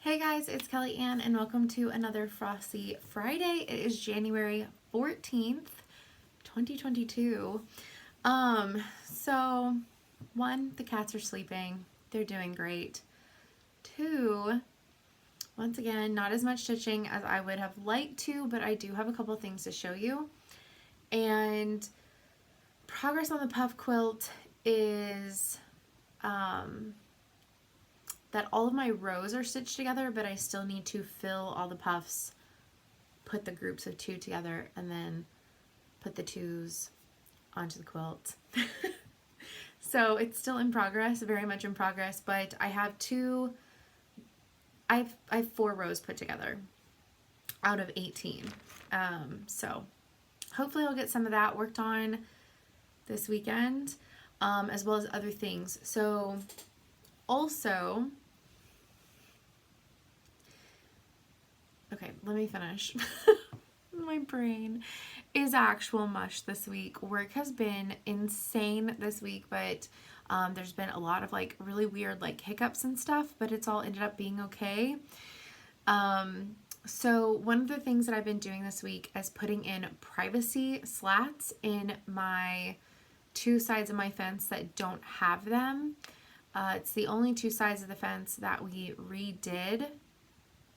Hey guys, it's Kelly Ann and welcome to another Frosty Friday. It is January 14th, 2022. So one, the cats are sleeping. They're doing great. Two, once again, not as much stitching as I would have liked to, but I do have a couple things to show you. And progress on the puff quilt is that all of my rows are stitched together, but I still need to fill all the puffs, put the groups of two together, and then put the twos onto the quilt. So it's still in progress, very much in progress, but I have I have 4 rows put together out of 18. So hopefully I'll get some of that worked on this weekend, as well as other things. So also, okay, let me finish. My brain is actual mush this week. Work has been insane this week, but there's been a lot of like really weird like hiccups and stuff, but it's all ended up being okay. So one of the things that I've been doing this week is putting in privacy slats in my 2 sides of my fence that don't have them. It's the only 2 sides of the fence that we redid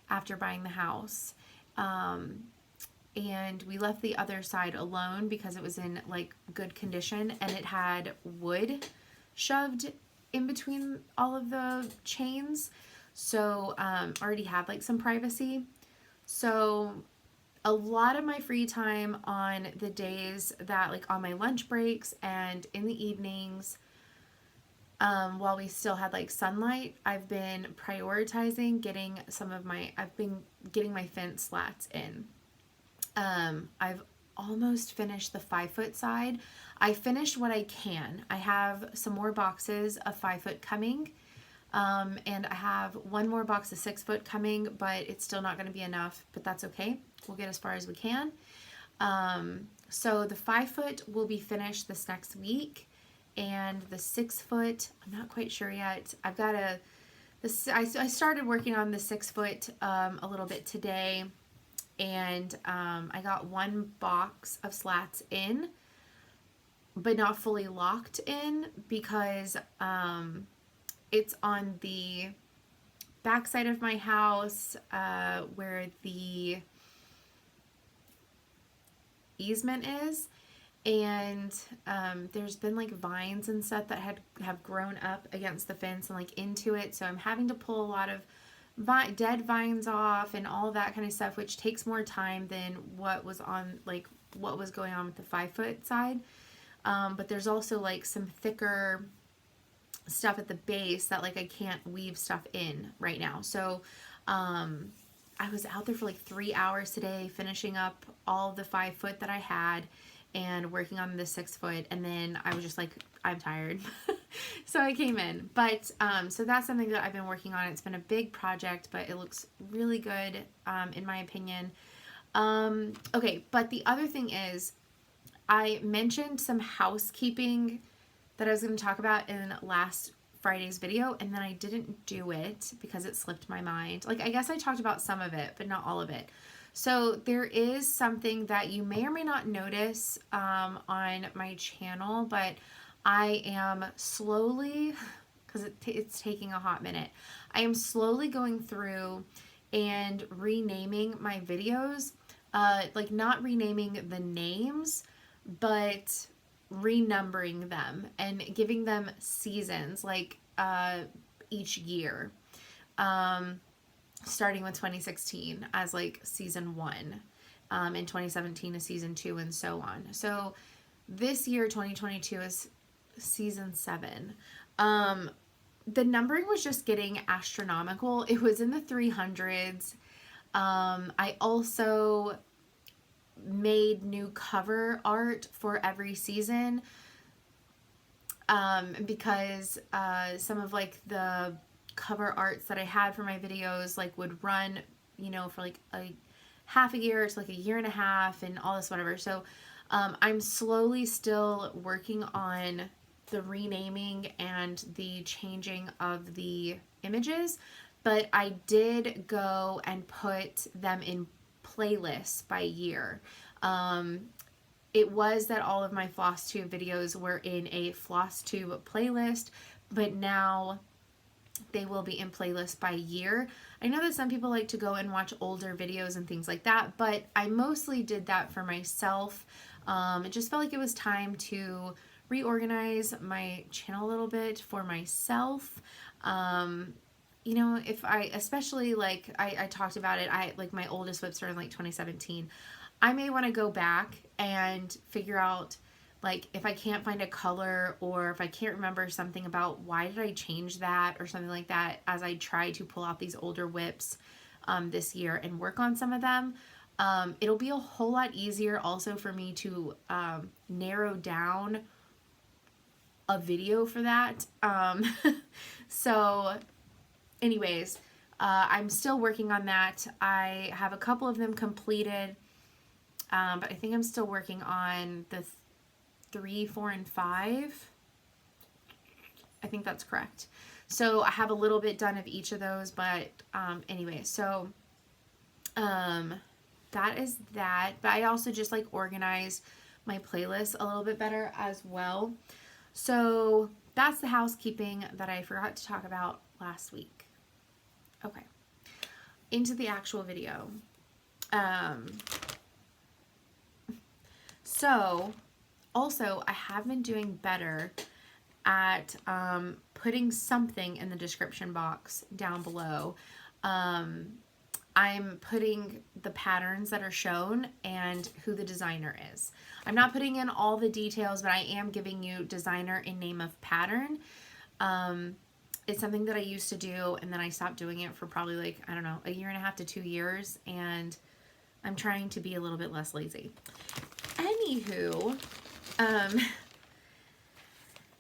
after buying the house. And we left the other side alone because it was in like good condition and it had wood shoved in between all of the chains. So already had like some privacy. So a lot of my free time on the days that like on my lunch breaks and in the evenings, while we still had like sunlight, I've been prioritizing getting getting my fence slats in. I've almost finished the 5-foot side. I finished what I can. I have some more boxes of 5-foot coming. And I have 1 more box of 6-foot coming, but it's still not going to be enough, but that's okay. We'll get as far as we can. So the 5-foot will be finished this next week, and the 6-foot, I'm not quite sure yet. I started working on the 6-foot a little bit today, and I got 1 box of slats in, but not fully locked in because it's on the back side of my house where the easement is, and there's been like vines and stuff that have grown up against the fence and like into it, so I'm having to pull a lot of dead vines off and all that kind of stuff, which takes more time than what was going on with the 5-foot side. But there's also like some thicker stuff at the base that like I can't weave stuff in right now. So I was out there for like 3 hours today finishing up all the 5-foot that I had and working on the 6-foot, and then I was just like, I'm tired. So I came in. But so that's something that I've been working on. It's been a big project, but it looks really good in my opinion. Okay, but the other thing is, I mentioned some housekeeping that I was going to talk about in last Friday's video, and then I didn't do it because it slipped my mind. Like, I guess I talked about some of it, but not all of it. So there is something that you may or may not notice on my channel, but I am slowly, because it's taking a hot minute, I am slowly going through and renaming my videos, like not renaming the names, but renumbering them and giving them seasons, like each year, starting with 2016 as like season 1, and 2017 is season 2, and so on. So this year 2022 is season 7. The numbering was just getting astronomical. It was in the 300s. I also made new cover art for every season, because some of like the cover arts that I had for my videos like would run, you know, for like a half a year to like a year and a half and all this whatever. So I'm slowly still working on the renaming and the changing of the images, but I did go and put them in playlists by year. It was that all of my FlossTube videos were in a FlossTube playlist, but now they will be in playlists by year. I know that some people like to go and watch older videos and things like that, but I mostly did that for myself. It just felt like it was time to reorganize my channel a little bit for myself. You know, if I, especially like I talked about it, like my oldest whip started in like 2017. I may want to go back and figure out, like, if I can't find a color, or if I can't remember something about why did I change that or something like that, as I try to pull out these older whips this year and work on some of them. It'll be a whole lot easier also for me to narrow down a video for that. So anyways, I'm still working on that. I have a couple of them completed, but I think I'm still working on the 3, 4, and 5. I think that's correct. So I have a little bit done of each of those, but anyway, so that is that. But I also just like organize my playlist a little bit better as well. So that's the housekeeping that I forgot to talk about last week. Okay, into the actual video. So also, I have been doing better at putting something in the description box down below. I'm putting the patterns that are shown and who the designer is. I'm not putting in all the details, but I am giving you designer and name of pattern. It's something that I used to do, and then I stopped doing it for probably like, I don't know, 1.5 to 2 years, and I'm trying to be a little bit less lazy. Anywho,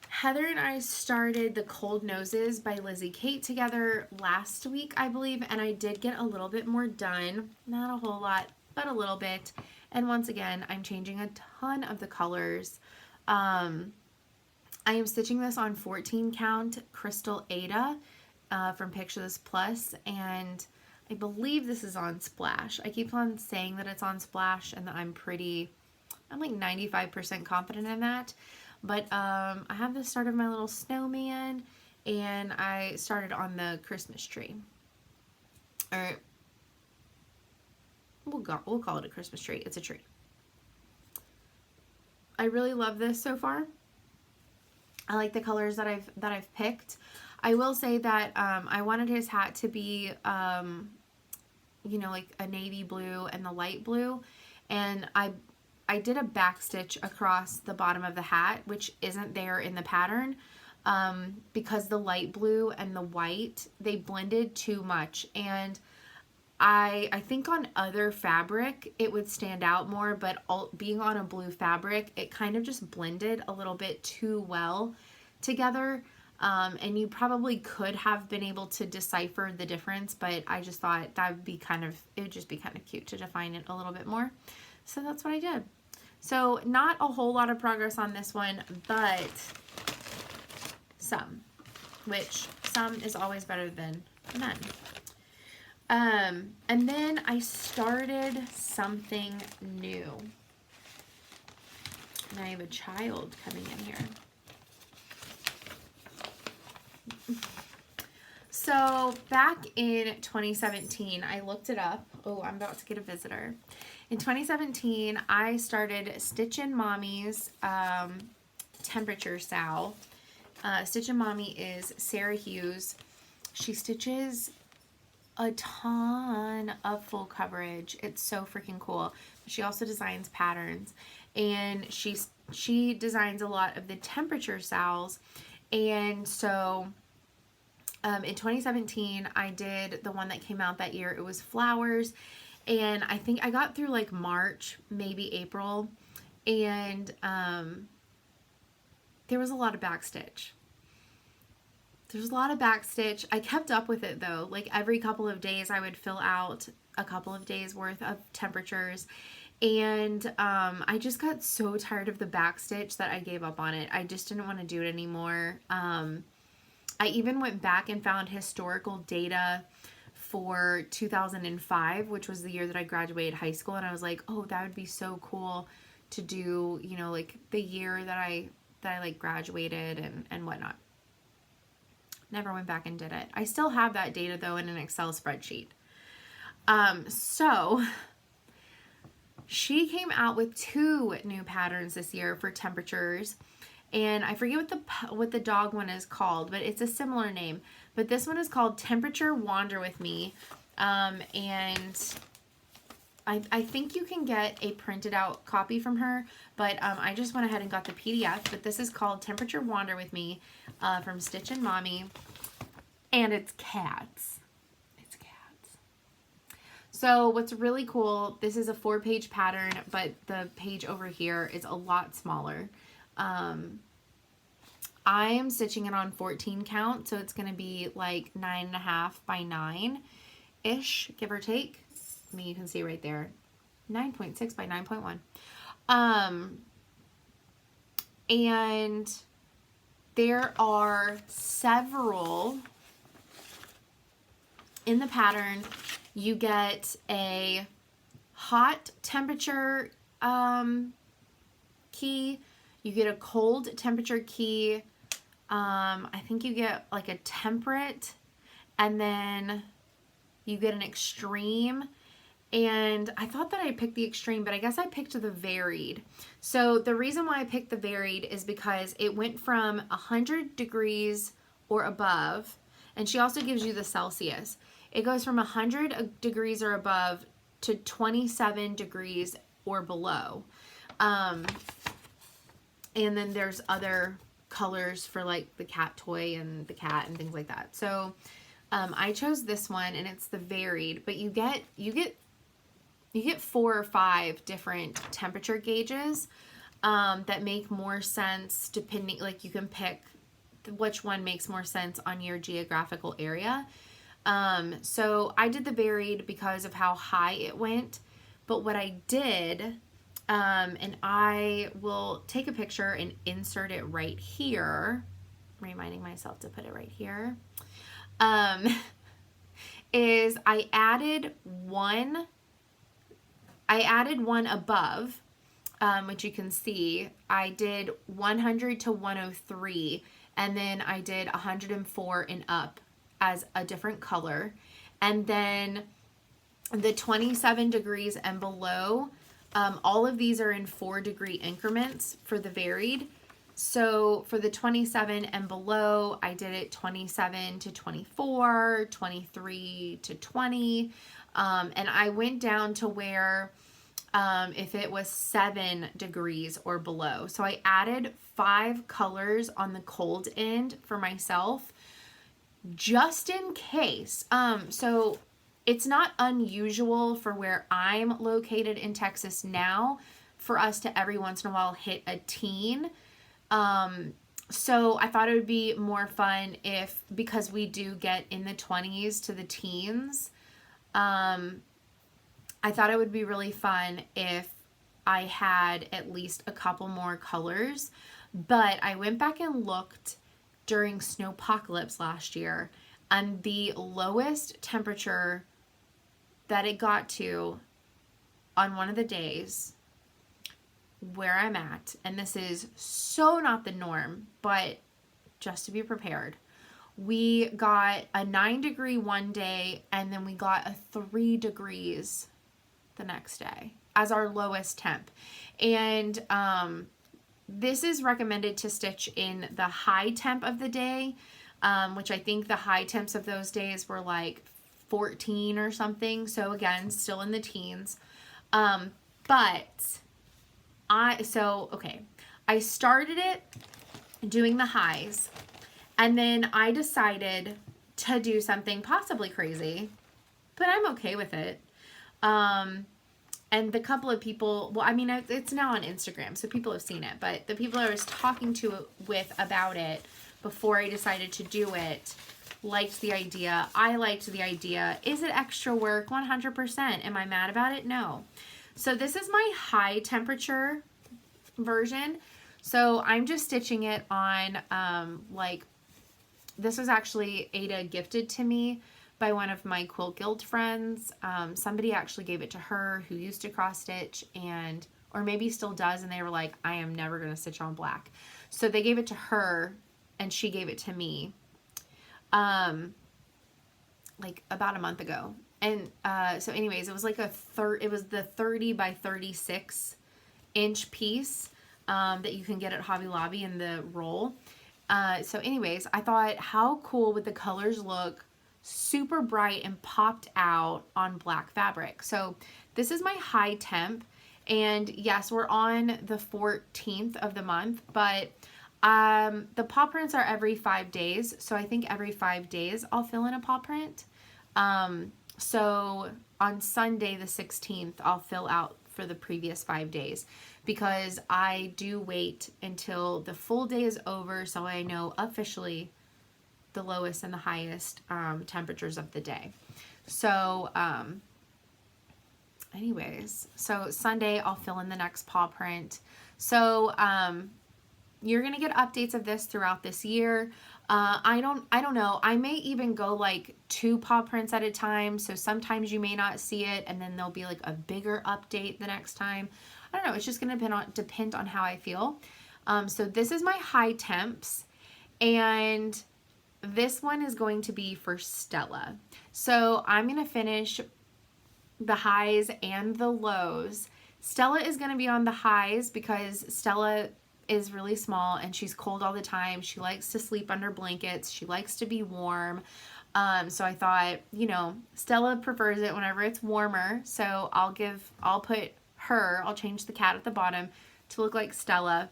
Heather and I started the Cold Noses by Lizzie Kate together last week, I believe, and I did get a little bit more done. Not a whole lot, but a little bit. And once again, I'm changing a ton of the colors. I am stitching this on 14 count Crystal Ada from Picture This Plus, and I believe this is on Splash. I keep on saying that it's on Splash, and that I'm like 95% confident in that. But I have the start of my little snowman, and I started on the Christmas tree. Or we'll call it a Christmas tree. It's a tree. I really love this so far. I like the colors that I've picked. I will say that I wanted his hat to be you know, like a navy blue and the light blue, and I did a back stitch across the bottom of the hat, which isn't there in the pattern, because the light blue and the white, they blended too much, and I think on other fabric it would stand out more, but being on a blue fabric, it kind of just blended a little bit too well together, and you probably could have been able to decipher the difference, but I just thought that would be it would just be kind of cute to define it a little bit more. So that's what I did. So not a whole lot of progress on this one, but some, which some is always better than none. And then I started something new. And I have a child coming in here. So back in 2017, I looked it up. Oh, I'm about to get a visitor. In 2017, I started Stitchin Mommy's temperature sow. Stitchin Mommy is Sarah Hughes. She stitches a ton of full coverage. It's so freaking cool. She also designs patterns, and she designs a lot of the temperature sows. And so in 2017, I did the one that came out that year. It was flowers, and I think I got through like March, maybe April, and there was a lot of backstitch. There's a lot of backstitch. I kept up with it though. Like every couple of days I would fill out a couple of days worth of temperatures, and I just got so tired of the backstitch that I gave up on it. I just didn't want to do it anymore. I even went back and found historical data for 2005, which was the year that I graduated high school. And I was like, oh, that would be so cool to do, you know, like the year that I like graduated and whatnot. Never went back and did it. I still have that data though in an Excel spreadsheet. So she came out with 2 new patterns this year for temperatures, and I forget what the dog one is called, but it's a similar name. But this one is called Temperature Wander With Me, and I think you can get a printed out copy from her, but I just went ahead and got the PDF. But this is called Temperature Wander With Me from Stitchin Mommy, and it's cats. So what's really cool, this is a 4-page pattern, but the page over here is a lot smaller. I am stitching it on 14 count, so it's going to be like 9.5 by 9-ish, give or take. I mean, you can see right there, 9.6 by 9.1. And there are several in the pattern. You get a hot temperature key. You get a cold temperature key. I think you get like a temperate, and then you get an extreme. And I thought that I picked the extreme, but I guess I picked the varied. So the reason why I picked the varied is because it went from 100 degrees or above, and she also gives you the Celsius. It goes from 100 degrees or above to 27 degrees or below. And then there's other colors for like the cat toy and the cat and things like that. So I chose this one, and it's the varied, but you get 4 or 5 different temperature gauges that make more sense depending, like you can pick which one makes more sense on your geographical area. So I did the varied because of how high it went, but what I did, and I will take a picture and insert it right here, reminding myself to put it right here, is I added one above, which you can see. I did 100 to 103, and then I did 104 and up as a different color. And then the 27 degrees and below, all of these are in 4-degree increments for the varied. So for the 27 and below, I did it 27 to 24, 23 to 20. And I went down to where if it was 7 degrees or below. So I added 5 colors on the cold end for myself, just in case. So it's not unusual for where I'm located in Texas now for us to every once in a while hit a teen. So I thought it would be more fun if, because we do get in the 20s to the teens, I thought it would be really fun if I had at least a couple more colors. But I went back and looked during Snowpocalypse last year, and the lowest temperature that it got to on one of the days where I'm at, and this is so not the norm, but just to be prepared, we got a 9 degree one day, and then we got a 3 degrees the next day as our lowest temp. And this is recommended to stitch in the high temp of the day, which I think the high temps of those days were like 14 or something. So again, still in the teens. But I started it doing the highs, and then I decided to do something possibly crazy, but I'm okay with it. And the couple of people, well, I mean, it's now on Instagram, so people have seen it, but the people I was talking with about it before I decided to do it liked the idea. I liked the idea. Is it extra work? 100%. Am I mad about it? No. So this is my high temperature version. So I'm just stitching it on like this was actually Ada gifted to me by one of my Quilt Guild friends. Somebody actually gave it to her who used to cross stitch, and or maybe still does, and they were like, I am never going to stitch on black. So they gave it to her, and she gave it to me like about a month ago. And so anyways, it was like it was the 30 by 36 inch piece that you can get at Hobby Lobby in the roll. So anyways, I thought, how cool would the colors look super bright and popped out on black fabric? So this is my high temp, and yes, we're on the 14th of the month, but the paw prints are every 5 days. So I think every 5 days I'll fill in a paw print. So on Sunday the 16th, I'll fill out for the previous 5 days, because I do wait until the full day is over so I know officially the lowest and the highest temperatures of the day. So anyways, so Sunday I'll fill in the next paw print. So you're gonna get updates of this throughout this year. I don't know. I may even go like 2 paw prints at a time. So sometimes you may not see it, and then there'll be like a bigger update the next time. I don't know. It's just gonna depend on how I feel. So this is my high temps, and this one is going to be for Stella. So I'm gonna finish the highs and the lows. Stella is gonna be on the highs because Stella is really small and she's cold all the time. She likes to sleep under blankets. She likes to be warm. So I thought, you know, Stella prefers it whenever it's warmer. So I'll change the cat at the bottom to look like Stella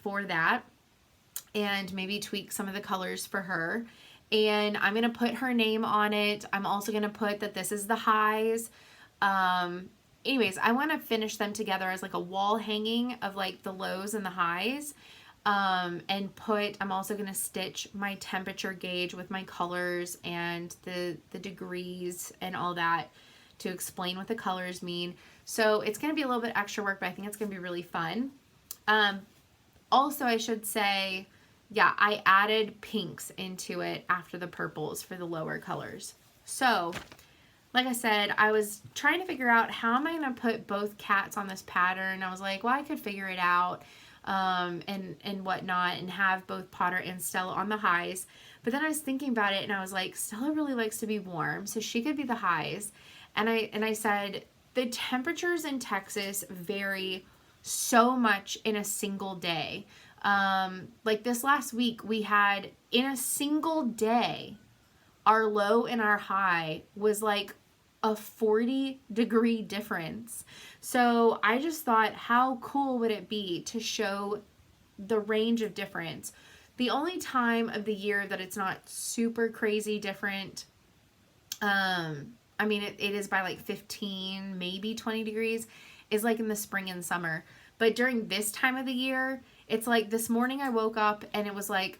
for that, and maybe tweak some of the colors for her. And I'm going to put her name on it. I'm also going to put that this is the highs. Anyways, I want to finish them together as like a wall hanging of like the lows and the highs. And I'm also going to stitch my temperature gauge with my colors and the degrees and all that to explain what the colors mean. So it's going to be a little bit extra work, but I think it's going to be really fun. Also, I should say, yeah, I added pinks into it after the purples for the lower colors. So like I said, I was trying to figure out how am I going to put both cats on this pattern. I was like, well, I could figure it out and whatnot, and have both Potter and Stella on the highs. But then I was thinking about it, and I was like, Stella really likes to be warm, so she could be the highs. And I said, the temperatures in Texas vary so much in a single day. Like this last week, we had, in a single day, our low and our high was like a 40-degree difference. So I just thought, how cool would it be to show the range of difference? The only time of the year that it's not super crazy different, I mean, it is by like 15, maybe 20 degrees, is like in the spring and summer. But during this time of the year, it's like this morning I woke up and it was like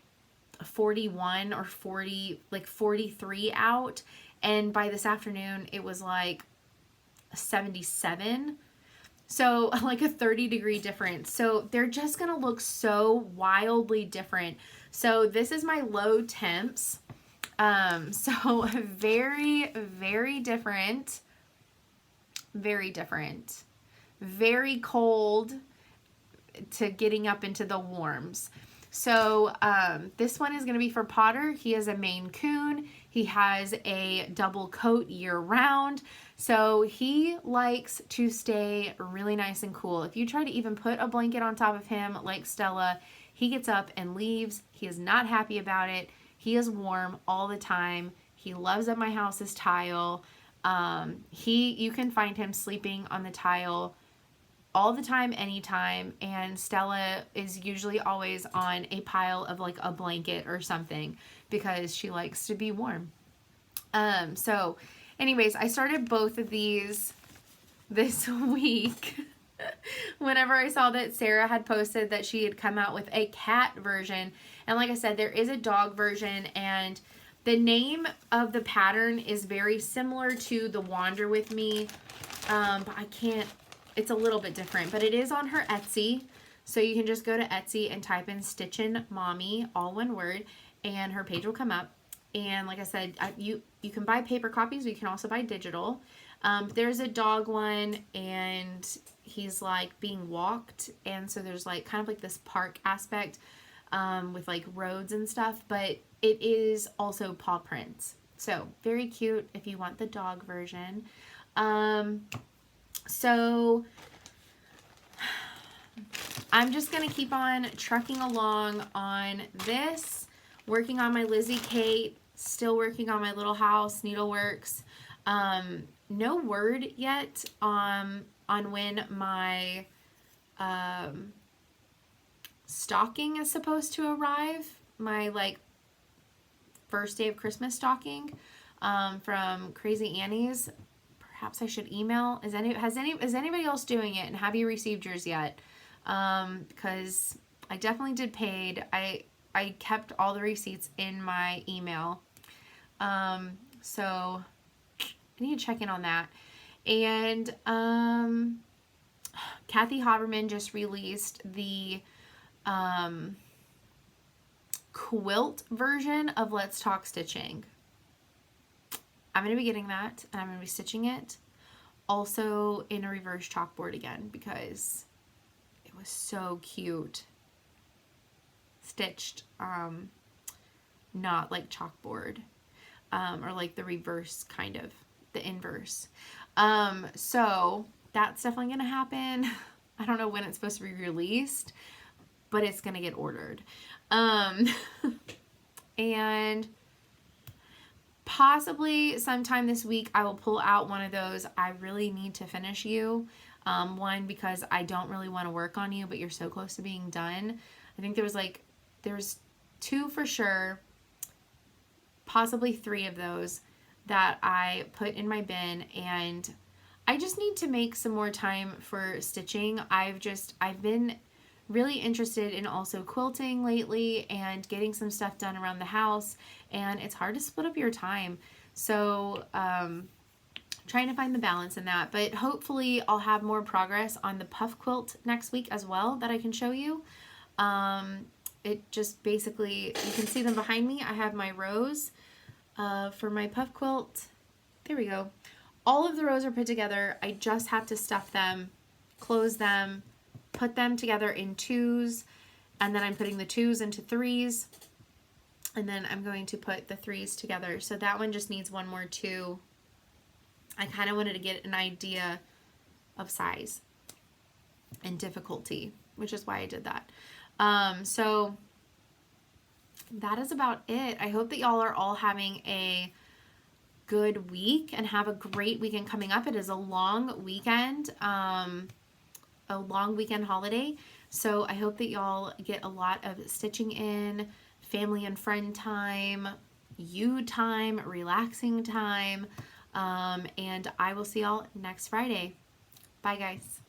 41 or 40, like 43 out, and by this afternoon it was like 77. So like a 30-degree difference. So they're just gonna look so wildly different. So this is my low temps. So very, very different, very different, very cold to getting up into the warms. So this one is going to be for Potter. He is a Maine Coon. He has a double coat year round. So he likes to stay really nice and cool. If you try to even put a blanket on top of him like Stella, he gets up and leaves. He is not happy about it. He is warm all the time. He loves at my house's tile. You can find him sleeping on the tile all the time, anytime, and Stella is usually always on a pile of like a blanket or something because she likes to be warm. So anyways, I started both of these this week whenever I saw that Sarah had posted that she had come out with a cat version. And like I said, there is a dog version, and the name of the pattern is very similar to the Wander With Me, but it's a little bit different, but it is on her Etsy. So you can just go to Etsy and type in Stitchin Mommy, all one word, and her page will come up. And like I said, you can buy paper copies, but you can also buy digital. There's a dog one, and he's like being walked, and so there's like kind of like this park aspect with like roads and stuff, but it is also paw prints. So very cute if you want the dog version. So I'm just going to keep on trucking along on this, working on my Lizzie Kate, still working on my Little House Needleworks. No word yet on when my stocking is supposed to arrive. My like first day of Christmas stocking from Crazy Annie's. Perhaps I should email. Is anybody else doing it, and have you received yours yet? Because I definitely did paid. I kept all the receipts in my email. So I need to check in on that. And Kathy Haberman just released the quilt version of Let's Talk Stitching. I'm going to be getting that, and I'm going to be stitching it also in a reverse chalkboard again because it was so cute. Stitched, not like chalkboard, or like the reverse kind of, the inverse. So that's definitely going to happen. I don't know when it's supposed to be released, but it's going to get ordered. And possibly sometime this week I will pull out one of those I really need to finish you. One, because I don't really want to work on you, but you're so close to being done. I think there's 2 for sure, possibly 3 of those that I put in my bin, and I just need to make some more time for stitching. I've been really interested in also quilting lately and getting some stuff done around the house, and it's hard to split up your time. So trying to find the balance in that, but hopefully I'll have more progress on the puff quilt next week as well that I can show you. It just basically, you can see them behind me. I have my rows for my puff quilt. There we go. All of the rows are put together. I just have to stuff them, close them, put them together in 2s, and then I'm putting the 2s into 3s, and then I'm going to put the 3s together. So that one just needs one more 2. I kind of wanted to get an idea of size and difficulty, which is why I did that. So that is about it. I hope that y'all are all having a good week and have a great weekend coming up. It is a long weekend, holiday. So I hope that y'all get a lot of stitching in, family and friend time, you time, relaxing time, and I will see y'all next Friday. Bye, guys.